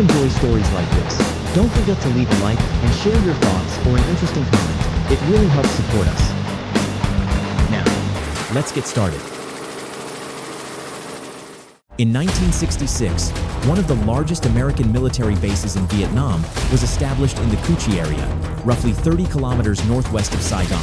enjoy stories like this, don't forget to leave a like and share your thoughts or an interesting comment. It really helps support us. Now, let's get started. In 1966, one of the largest American military bases in Vietnam was established in the Cu Chi area, roughly 30 kilometers northwest of Saigon.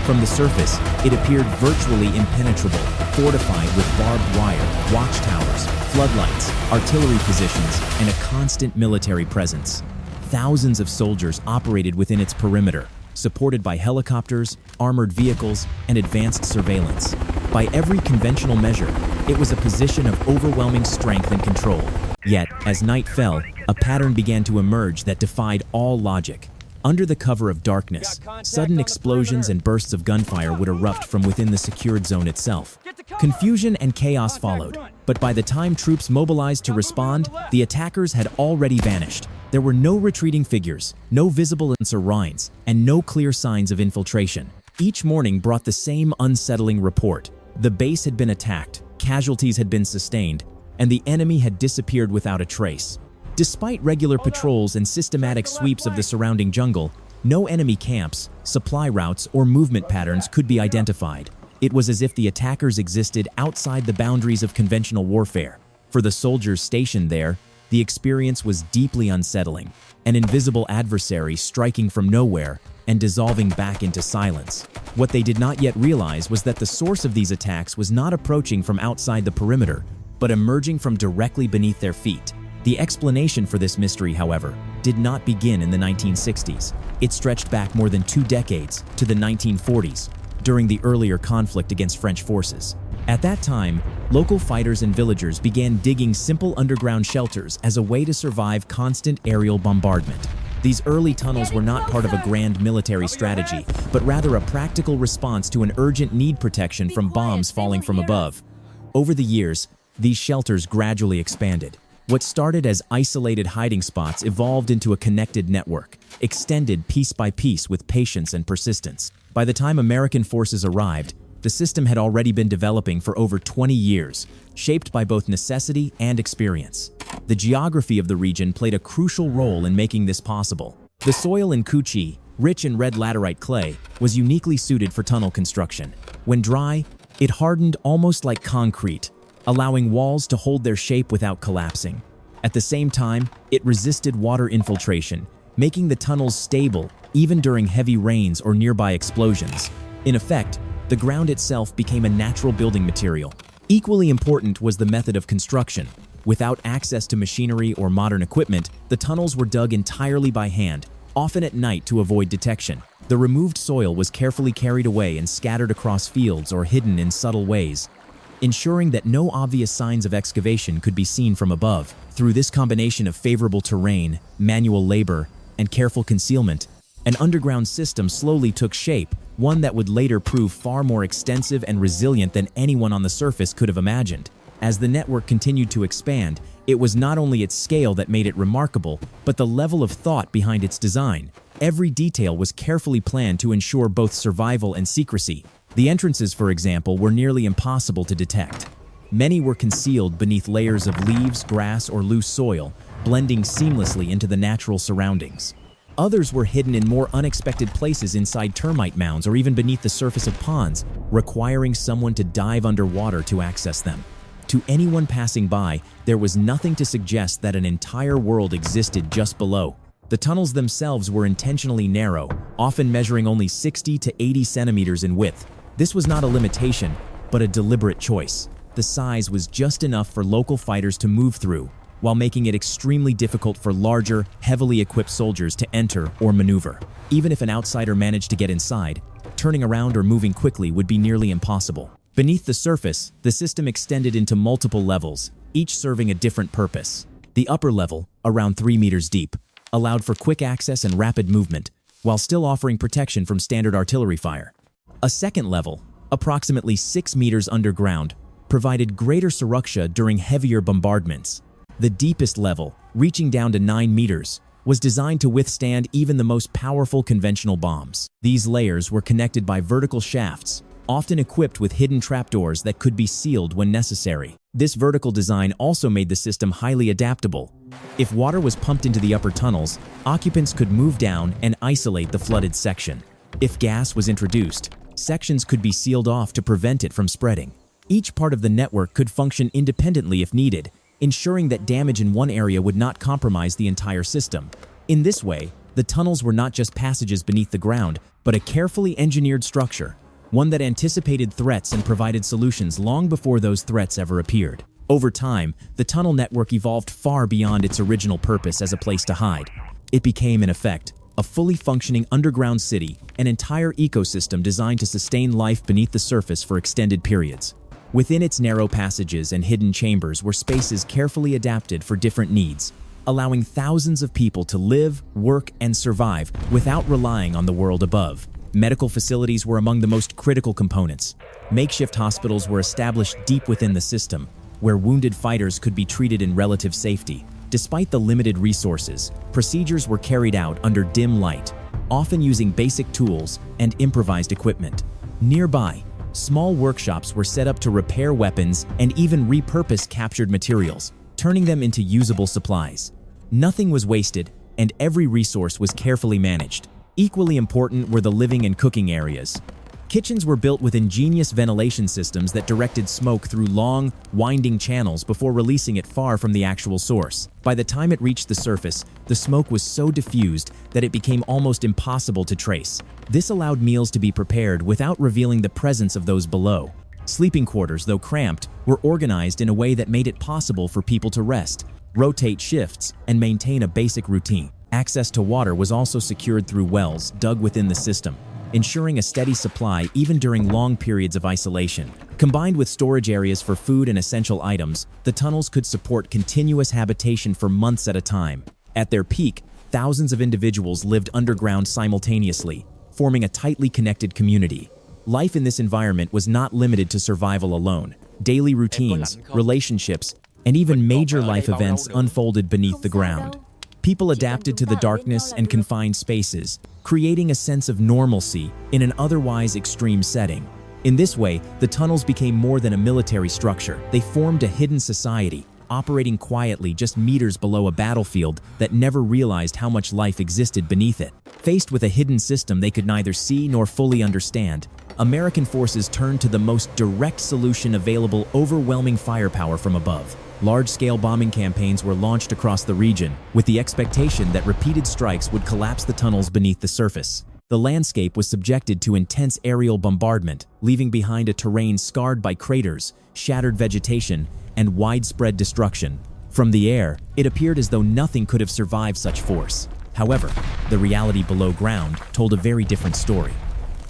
From the surface, it appeared virtually impenetrable, fortified with barbed wire, watchtowers, floodlights, artillery positions, and a constant military presence. Thousands of soldiers operated within its perimeter, supported by helicopters, armored vehicles, and advanced surveillance. By every conventional measure, it was a position of overwhelming strength and control. Yet, as night fell, a pattern began to emerge that defied all logic. Under the cover of darkness, sudden explosions and bursts of gunfire would erupt from within the secured zone itself. Confusion and chaos followed, but by the time troops mobilized to respond, the attackers had already vanished. There were no retreating figures, no visible lines, and no clear signs of infiltration. Each morning brought the same unsettling report. The base had been attacked, casualties had been sustained, and the enemy had disappeared without a trace. Despite regular patrols and systematic sweeps of the surrounding jungle, no enemy camps, supply routes, or movement patterns could be identified. It was as if the attackers existed outside the boundaries of conventional warfare. For the soldiers stationed there, the experience was deeply unsettling, an invisible adversary striking from nowhere and dissolving back into silence. What they did not yet realize was that the source of these attacks was not approaching from outside the perimeter, but emerging from directly beneath their feet. The explanation for this mystery, however, did not begin in the 1960s. It stretched back more than 2 decades to the 1940s, during the earlier conflict against French forces. At that time, local fighters and villagers began digging simple underground shelters as a way to survive constant aerial bombardment. These early tunnels were not part of a grand military strategy, but rather a practical response to an urgent need protection from bombs falling from above. Over the years, these shelters gradually expanded. What started as isolated hiding spots evolved into a connected network, extended piece by piece with patience and persistence. By the time American forces arrived, the system had already been developing for over 20 years, shaped by both necessity and experience. The geography of the region played a crucial role in making this possible. The soil in Cu Chi, rich in red laterite clay, was uniquely suited for tunnel construction. When dry, it hardened almost like concrete, allowing walls to hold their shape without collapsing. At the same time, it resisted water infiltration, making the tunnels stable even during heavy rains or nearby explosions. In effect, the ground itself became a natural building material. Equally important was the method of construction. Without access to machinery or modern equipment, the tunnels were dug entirely by hand, often at night to avoid detection. The removed soil was carefully carried away and scattered across fields or hidden in subtle ways, ensuring that no obvious signs of excavation could be seen from above. Through this combination of favorable terrain, manual labor, and careful concealment, an underground system slowly took shape, one that would later prove far more extensive and resilient than anyone on the surface could have imagined. As the network continued to expand, it was not only its scale that made it remarkable, but the level of thought behind its design. Every detail was carefully planned to ensure both survival and secrecy. The entrances, for example, were nearly impossible to detect. Many were concealed beneath layers of leaves, grass, or loose soil, blending seamlessly into the natural surroundings. Others were hidden in more unexpected places inside termite mounds or even beneath the surface of ponds, requiring someone to dive underwater to access them. To anyone passing by, there was nothing to suggest that an entire world existed just below. The tunnels themselves were intentionally narrow, often measuring only 60 to 80 centimeters in width. This was not a limitation, but a deliberate choice. The size was just enough for local fighters to move through, while making it extremely difficult for larger, heavily equipped soldiers to enter or maneuver. Even if an outsider managed to get inside, turning around or moving quickly would be nearly impossible. Beneath the surface, the system extended into multiple levels, each serving a different purpose. The upper level, around 3 meters deep, allowed for quick access and rapid movement, while still offering protection from standard artillery fire. A second level, approximately 6 meters underground, provided greater suruksha during heavier bombardments. The deepest level, reaching down to 9 meters, was designed to withstand even the most powerful conventional bombs. These layers were connected by vertical shafts, often equipped with hidden trapdoors that could be sealed when necessary. This vertical design also made the system highly adaptable. If water was pumped into the upper tunnels, occupants could move down and isolate the flooded section. If gas was introduced, sections could be sealed off to prevent it from spreading. Each part of the network could function independently if needed, ensuring that damage in one area would not compromise the entire system. In this way, the tunnels were not just passages beneath the ground, but a carefully engineered structure, one that anticipated threats and provided solutions long before those threats ever appeared. Over time, the tunnel network evolved far beyond its original purpose as a place to hide. It became, in effect, a fully functioning underground city, an entire ecosystem designed to sustain life beneath the surface for extended periods. Within its narrow passages and hidden chambers were spaces carefully adapted for different needs, allowing thousands of people to live, work, and survive without relying on the world above. Medical facilities were among the most critical components. Makeshift hospitals were established deep within the system, where wounded fighters could be treated in relative safety. Despite the limited resources, procedures were carried out under dim light, often using basic tools and improvised equipment. Nearby, small workshops were set up to repair weapons and even repurpose captured materials, turning them into usable supplies. Nothing was wasted, and every resource was carefully managed. Equally important were the living and cooking areas. Kitchens were built with ingenious ventilation systems that directed smoke through long, winding channels before releasing it far from the actual source. By the time it reached the surface, the smoke was so diffused that it became almost impossible to trace. This allowed meals to be prepared without revealing the presence of those below. Sleeping quarters, though cramped, were organized in a way that made it possible for people to rest, rotate shifts, and maintain a basic routine. Access to water was also secured through wells dug within the system, ensuring a steady supply even during long periods of isolation. Combined with storage areas for food and essential items, the tunnels could support continuous habitation for months at a time. At their peak, thousands of individuals lived underground simultaneously, forming a tightly connected community. Life in this environment was not limited to survival alone. Daily routines, relationships, and even major life events unfolded beneath the ground. People adapted to the darkness and confined spaces, creating a sense of normalcy in an otherwise extreme setting. In this way, the tunnels became more than a military structure. They formed a hidden society, operating quietly just meters below a battlefield that never realized how much life existed beneath it. Faced with a hidden system they could neither see nor fully understand, American forces turned to the most direct solution available: overwhelming firepower from above. Large-scale bombing campaigns were launched across the region, with the expectation that repeated strikes would collapse the tunnels beneath the surface. The landscape was subjected to intense aerial bombardment, leaving behind a terrain scarred by craters, shattered vegetation, and widespread destruction. From the air, it appeared as though nothing could have survived such force. However, the reality below ground told a very different story.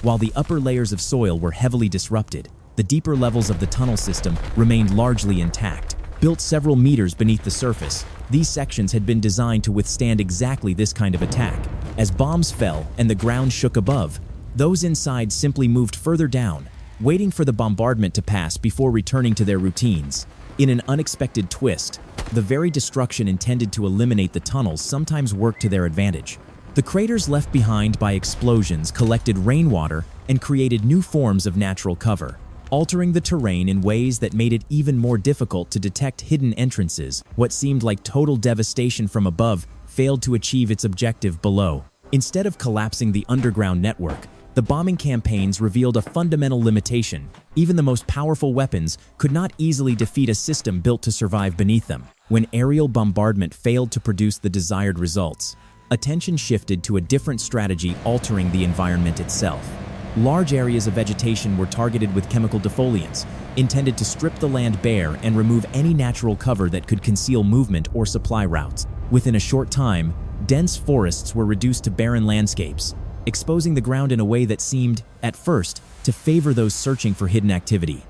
While the upper layers of soil were heavily disrupted, the deeper levels of the tunnel system remained largely intact. Built several meters beneath the surface, these sections had been designed to withstand exactly this kind of attack. As bombs fell and the ground shook above, those inside simply moved further down, waiting for the bombardment to pass before returning to their routines. In an unexpected twist, the very destruction intended to eliminate the tunnels sometimes worked to their advantage. The craters left behind by explosions collected rainwater and created new forms of natural cover, altering the terrain in ways that made it even more difficult to detect hidden entrances. What seemed like total devastation from above failed to achieve its objective below. Instead of collapsing the underground network, the bombing campaigns revealed a fundamental limitation. Even the most powerful weapons could not easily defeat a system built to survive beneath them. When aerial bombardment failed to produce the desired results, attention shifted to a different strategy, altering the environment itself. Large areas of vegetation were targeted with chemical defoliants, intended to strip the land bare and remove any natural cover that could conceal movement or supply routes. Within a short time, dense forests were reduced to barren landscapes, exposing the ground in a way that seemed, at first, to favor those searching for hidden activity.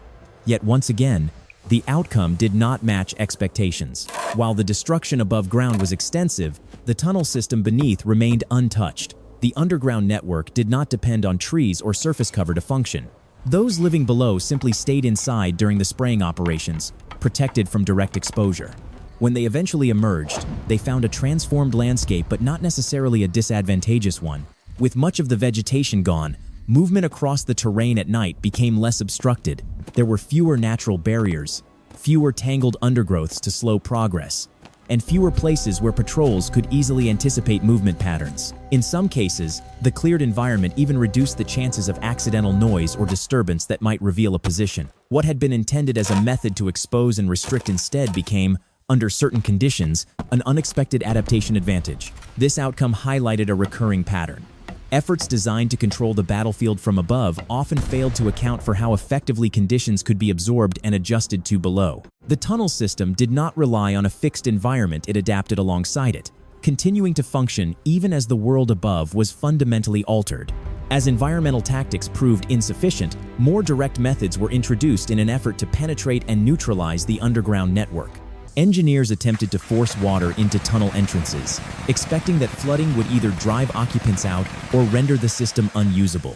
Yet once again, the outcome did not match expectations. While the destruction above ground was extensive, the tunnel system beneath remained untouched. The underground network did not depend on trees or surface cover to function. Those living below simply stayed inside during the spraying operations, protected from direct exposure. When they eventually emerged, they found a transformed landscape, but not necessarily a disadvantageous one. With much of the vegetation gone, movement across the terrain at night became less obstructed. There were fewer natural barriers, fewer tangled undergrowths to slow progress, and fewer places where patrols could easily anticipate movement patterns. In some cases, the cleared environment even reduced the chances of accidental noise or disturbance that might reveal a position. What had been intended as a method to expose and restrict instead became, under certain conditions, an unexpected adaptation advantage. This outcome highlighted a recurring pattern. Efforts designed to control the battlefield from above often failed to account for how effectively conditions could be absorbed and adjusted to below. The tunnel system did not rely on a fixed environment, it adapted alongside it, continuing to function even as the world above was fundamentally altered. As environmental tactics proved insufficient, more direct methods were introduced in an effort to penetrate and neutralize the underground network. Engineers attempted to force water into tunnel entrances, expecting that flooding would either drive occupants out or render the system unusable.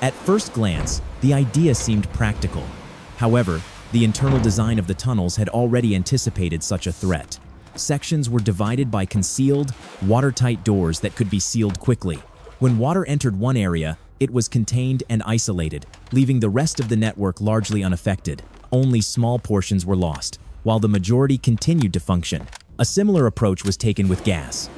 At first glance, the idea seemed practical. However, the internal design of the tunnels had already anticipated such a threat. Sections were divided by concealed, watertight doors that could be sealed quickly. When water entered one area, it was contained and isolated, leaving the rest of the network largely unaffected. Only small portions were lost, while the majority continued to function. A similar approach was taken with gas.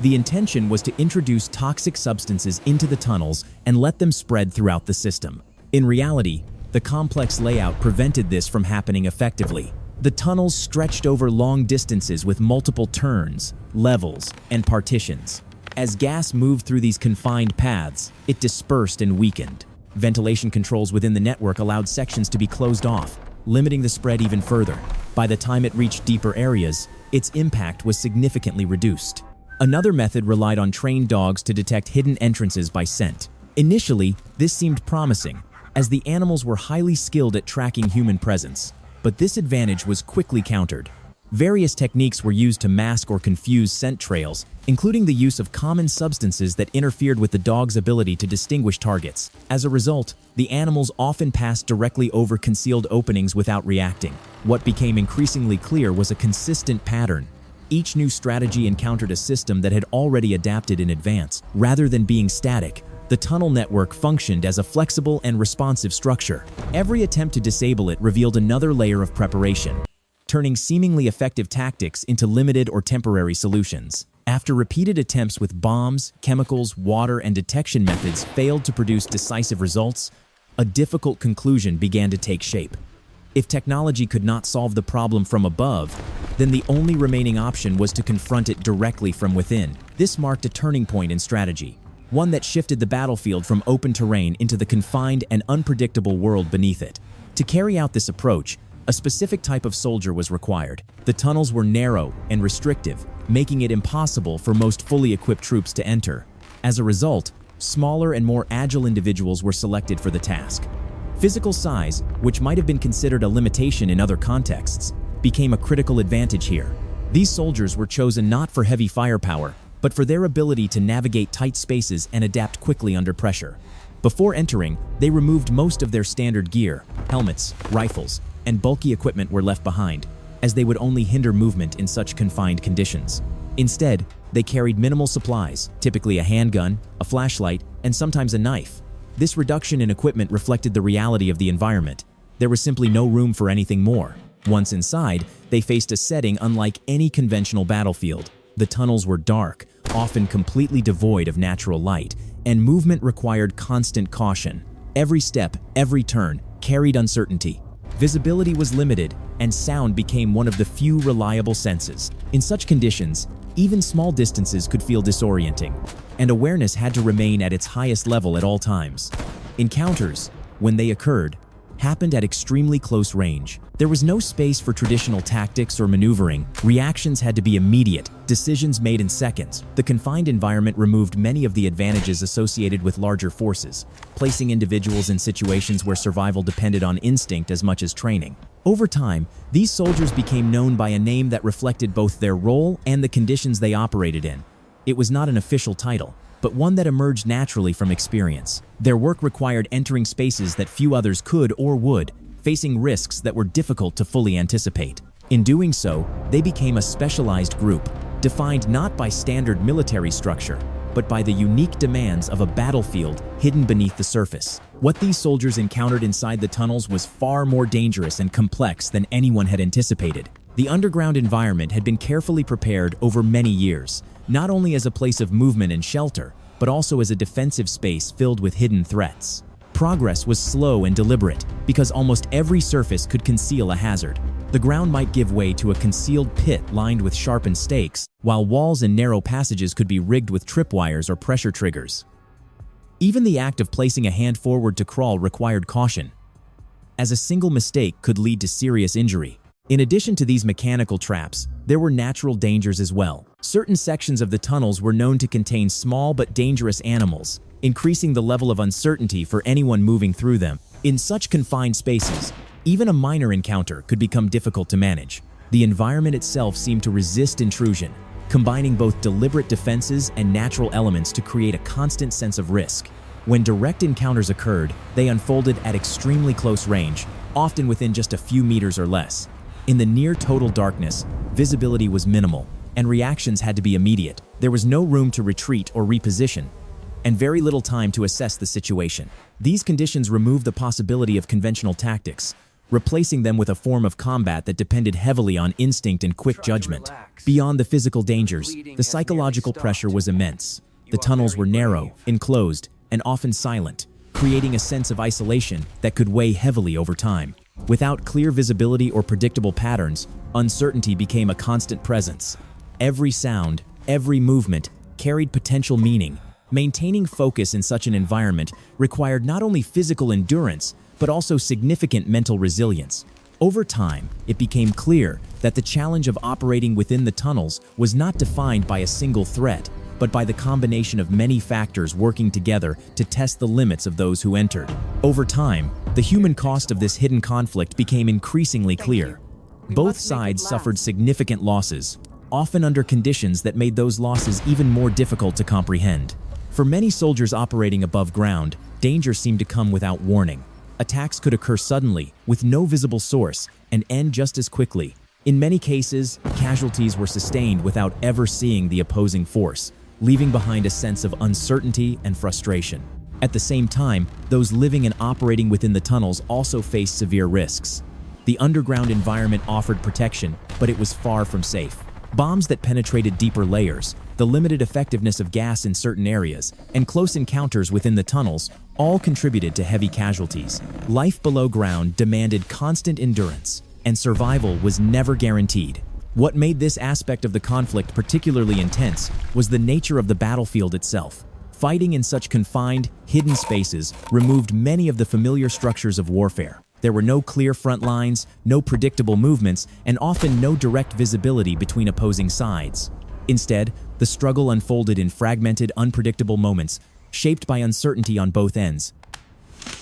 The intention was to introduce toxic substances into the tunnels and let them spread throughout the system. In reality, the complex layout prevented this from happening effectively. The tunnels stretched over long distances with multiple turns, levels, and partitions. As gas moved through these confined paths, it dispersed and weakened. Ventilation controls within the network allowed sections to be closed off, limiting the spread even further. By the time it reached deeper areas, its impact was significantly reduced. Another method relied on trained dogs to detect hidden entrances by scent. Initially, this seemed promising, as the animals were highly skilled at tracking human presence, but this advantage was quickly countered. Various techniques were used to mask or confuse scent trails, including the use of common substances that interfered with the dog's ability to distinguish targets. As a result, the animals often passed directly over concealed openings without reacting. What became increasingly clear was a consistent pattern. Each new strategy encountered a system that had already adapted in advance. Rather than being static, the tunnel network functioned as a flexible and responsive structure. Every attempt to disable it revealed another layer of preparation, turning seemingly effective tactics into limited or temporary solutions. After repeated attempts with bombs, chemicals, water, and detection methods failed to produce decisive results, a difficult conclusion began to take shape. If technology could not solve the problem from above, then the only remaining option was to confront it directly from within. This marked a turning point in strategy, one that shifted the battlefield from open terrain into the confined and unpredictable world beneath it. To carry out this approach, a specific type of soldier was required. The tunnels were narrow and restrictive, making it impossible for most fully equipped troops to enter. As a result, smaller and more agile individuals were selected for the task. Physical size, which might have been considered a limitation in other contexts, became a critical advantage here. These soldiers were chosen not for heavy firepower, but for their ability to navigate tight spaces and adapt quickly under pressure. Before entering, they removed most of their standard gear, helmets, rifles, and bulky equipment were left behind, as they would only hinder movement in such confined conditions. Instead, they carried minimal supplies, typically a handgun, a flashlight, and sometimes a knife. This reduction in equipment reflected the reality of the environment. There was simply no room for anything more. Once inside, they faced a setting unlike any conventional battlefield. The tunnels were dark, often completely devoid of natural light, and movement required constant caution. Every step, every turn, carried uncertainty. Visibility was limited, and sound became one of the few reliable senses. In such conditions, even small distances could feel disorienting, and awareness had to remain at its highest level at all times. Encounters, when they occurred, happened at extremely close range. There was no space for traditional tactics or maneuvering. Reactions had to be immediate, decisions made in seconds. The confined environment removed many of the advantages associated with larger forces, placing individuals in situations where survival depended on instinct as much as training. Over time, these soldiers became known by a name that reflected both their role and the conditions they operated in. It was not an official title, but one that emerged naturally from experience. Their work required entering spaces that few others could or would, facing risks that were difficult to fully anticipate. In doing so, they became a specialized group, defined not by standard military structure, but by the unique demands of a battlefield hidden beneath the surface. What these soldiers encountered inside the tunnels was far more dangerous and complex than anyone had anticipated. The underground environment had been carefully prepared over many years, not only as a place of movement and shelter, but also as a defensive space filled with hidden threats. Progress was slow and deliberate because almost every surface could conceal a hazard. The ground might give way to a concealed pit lined with sharpened stakes, while walls and narrow passages could be rigged with tripwires or pressure triggers. Even the act of placing a hand forward to crawl required caution, as a single mistake could lead to serious injury. In addition to these mechanical traps, there were natural dangers as well. Certain sections of the tunnels were known to contain small but dangerous animals, increasing the level of uncertainty for anyone moving through them. In such confined spaces, even a minor encounter could become difficult to manage. The environment itself seemed to resist intrusion, combining both deliberate defenses and natural elements to create a constant sense of risk. When direct encounters occurred, they unfolded at extremely close range, often within just a few meters or less. In the near-total darkness, visibility was minimal, and reactions had to be immediate. There was no room to retreat or reposition, and very little time to assess the situation. These conditions removed the possibility of conventional tactics, replacing them with a form of combat that depended heavily on instinct and quick judgment. Beyond the physical dangers, the psychological pressure was immense. The tunnels were narrow, enclosed, and often silent, creating a sense of isolation that could weigh heavily over time. Without clear visibility or predictable patterns, uncertainty became a constant presence. Every sound, every movement carried potential meaning. Maintaining focus in such an environment required not only physical endurance, but also significant mental resilience. Over time, it became clear that the challenge of operating within the tunnels was not defined by a single threat, but by the combination of many factors working together to test the limits of those who entered. Over time, the human cost of this hidden conflict became increasingly clear. Both sides suffered significant losses, often under conditions that made those losses even more difficult to comprehend. For many soldiers operating above ground, danger seemed to come without warning. Attacks could occur suddenly, with no visible source, and end just as quickly. In many cases, casualties were sustained without ever seeing the opposing force, leaving behind a sense of uncertainty and frustration. At the same time, those living and operating within the tunnels also faced severe risks. The underground environment offered protection, but it was far from safe. Bombs that penetrated deeper layers, the limited effectiveness of gas in certain areas, and close encounters within the tunnels all contributed to heavy casualties. Life below ground demanded constant endurance, and survival was never guaranteed. What made this aspect of the conflict particularly intense was the nature of the battlefield itself. Fighting in such confined, hidden spaces removed many of the familiar structures of warfare. There were no clear front lines, no predictable movements, and often no direct visibility between opposing sides. Instead, the struggle unfolded in fragmented, unpredictable moments, shaped by uncertainty on both ends.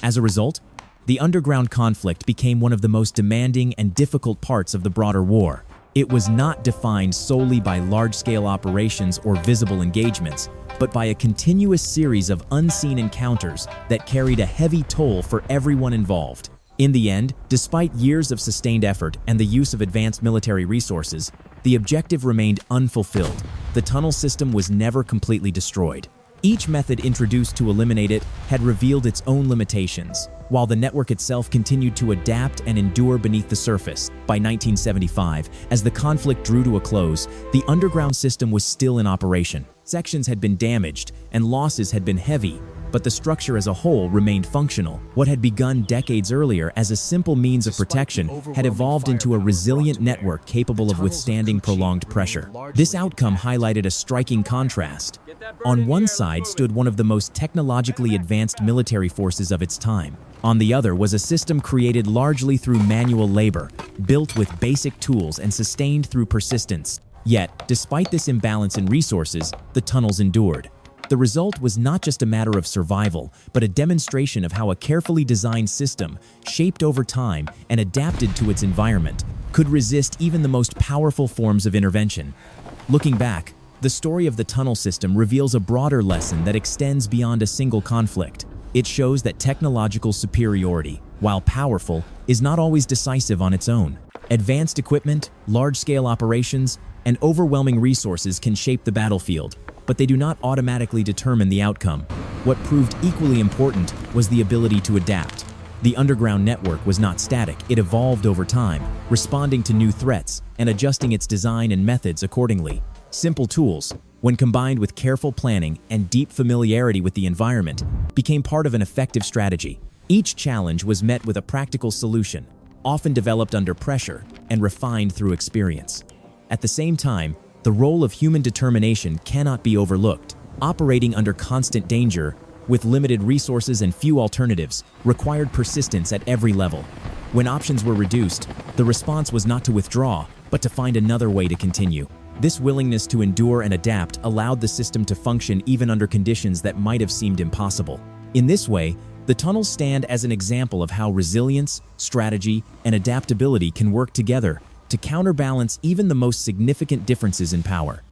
As a result, the underground conflict became one of the most demanding and difficult parts of the broader war. It was not defined solely by large-scale operations or visible engagements, but by a continuous series of unseen encounters that carried a heavy toll for everyone involved. In the end, despite years of sustained effort and the use of advanced military resources, the objective remained unfulfilled. The tunnel system was never completely destroyed. Each method introduced to eliminate it had revealed its own limitations, while the network itself continued to adapt and endure beneath the surface. By 1975, as the conflict drew to a close, the underground system was still in operation. Sections had been damaged and losses had been heavy, but the structure as a whole remained functional. What had begun decades earlier as a simple means of protection had evolved into a resilient network capable of withstanding prolonged pressure. This outcome highlighted a striking contrast. On one side stood one of the most technologically advanced military forces of its time. On the other was a system created largely through manual labor, built with basic tools and sustained through persistence. Yet, despite this imbalance in resources, the tunnels endured. The result was not just a matter of survival, but a demonstration of how a carefully designed system, shaped over time and adapted to its environment, could resist even the most powerful forms of intervention. Looking back, the story of the tunnel system reveals a broader lesson that extends beyond a single conflict. It shows that technological superiority, while powerful, is not always decisive on its own. Advanced equipment, large-scale operations, and overwhelming resources can shape the battlefield, but they do not automatically determine the outcome. What proved equally important was the ability to adapt. The underground network was not static, it evolved over time, responding to new threats and adjusting its design and methods accordingly. Simple tools, when combined with careful planning and deep familiarity with the environment, became part of an effective strategy. Each challenge was met with a practical solution, often developed under pressure and refined through experience. At the same time, the role of human determination cannot be overlooked. Operating under constant danger, with limited resources and few alternatives, required persistence at every level. When options were reduced, the response was not to withdraw, but to find another way to continue. This willingness to endure and adapt allowed the system to function even under conditions that might have seemed impossible. In this way, the tunnels stand as an example of how resilience, strategy, and adaptability can work together to counterbalance even the most significant differences in power.